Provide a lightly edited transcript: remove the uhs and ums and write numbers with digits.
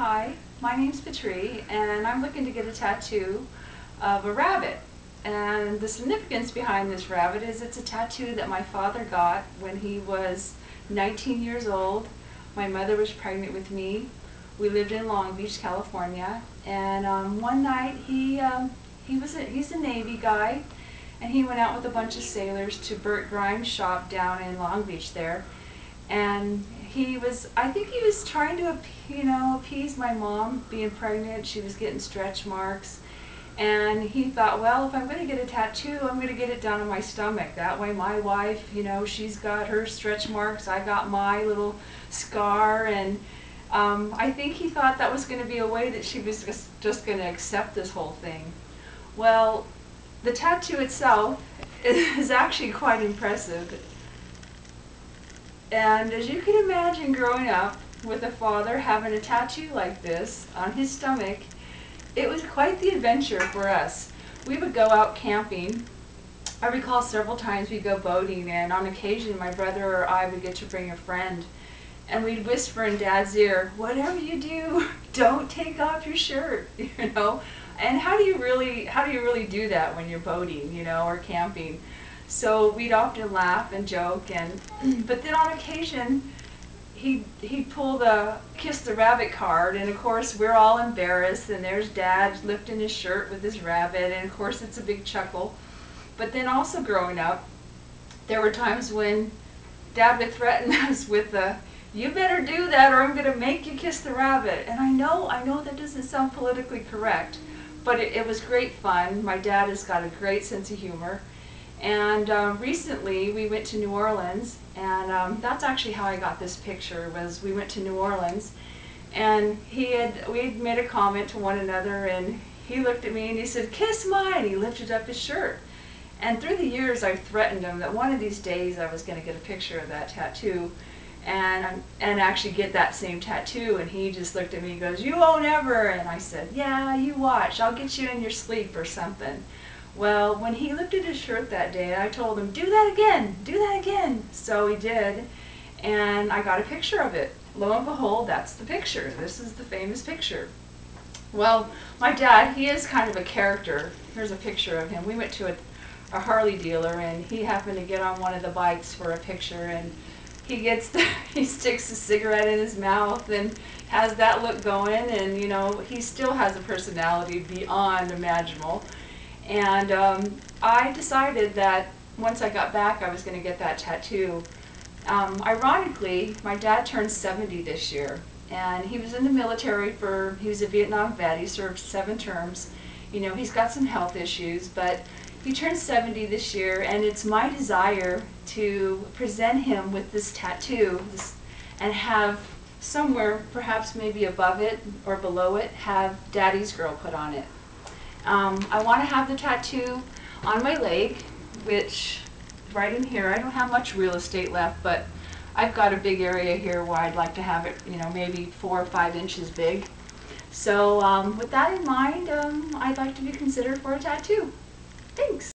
Hi, my name's Patri, and I'm looking to get a tattoo of a rabbit. And the significance behind this rabbit is it's a tattoo that my father got when he was 19 years old. My mother was pregnant with me. We lived in Long Beach, California, and one night he's a Navy guy, and he went out with a bunch of sailors to Bert Grimms' shop down in Long Beach there, and I think he was trying to, appease my mom being pregnant. She was getting stretch marks. And he thought, well, if I'm going to get a tattoo, I'm going to get it down on my stomach. That way my wife, she's got her stretch marks, I got my little scar. And I think he thought that was going to be a way that she was just going to accept this whole thing. Well, the tattoo itself is actually quite impressive. And as you can imagine, growing up with a father having a tattoo like this on his stomach, it was quite the adventure for us. We would go out camping. I recall several times we'd go boating, and on occasion my brother or I would get to bring a friend, and we'd whisper in Dad's ear, whatever you do, don't take off your shirt, And how do you really do that when you're boating, or camping? So we'd often laugh and joke, but then on occasion he'd pull the kiss the rabbit card, and of course we're all embarrassed, and there's Dad lifting his shirt with his rabbit, and of course it's a big chuckle. But then also growing up, there were times when Dad would threaten us with you better do that or I'm going to make you kiss the rabbit. And I know that doesn't sound politically correct, but it was great fun. My dad has got a great sense of humor. And recently we went to New Orleans, and that's actually how I got this picture. Was we went to New Orleans, and we had made a comment to one another, and he looked at me and he said, "Kiss mine." He lifted up his shirt. And through the years I've threatened him that one of these days I was going to get a picture of that tattoo and actually get that same tattoo. And he just looked at me and goes, "You won't ever." And I said, "Yeah, you watch. I'll get you in your sleep or something." Well, when he lifted his shirt that day, I told him, "Do that again, do that again." So he did, and I got a picture of it. Lo and behold, that's the picture. This is the famous picture. Well, my dad, he is kind of a character. Here's a picture of him. We went to a Harley dealer, and he happened to get on one of the bikes for a picture, and he sticks a cigarette in his mouth and has that look going, and he still has a personality beyond imaginable. And I decided that once I got back I was going to get that tattoo. Ironically, my dad turned 70 this year, and he was in the military he was a Vietnam vet. He served 7 terms. He's got some health issues, but he turned 70 this year, and it's my desire to present him with this tattoo and have somewhere, perhaps maybe above it or below it, have Daddy's Girl put on it. I want to have the tattoo on my leg, which right in here. I don't have much real estate left, but I've got a big area here where I'd like to have it, maybe 4 or 5 inches big. So with that in mind, I'd like to be considered for a tattoo. Thanks.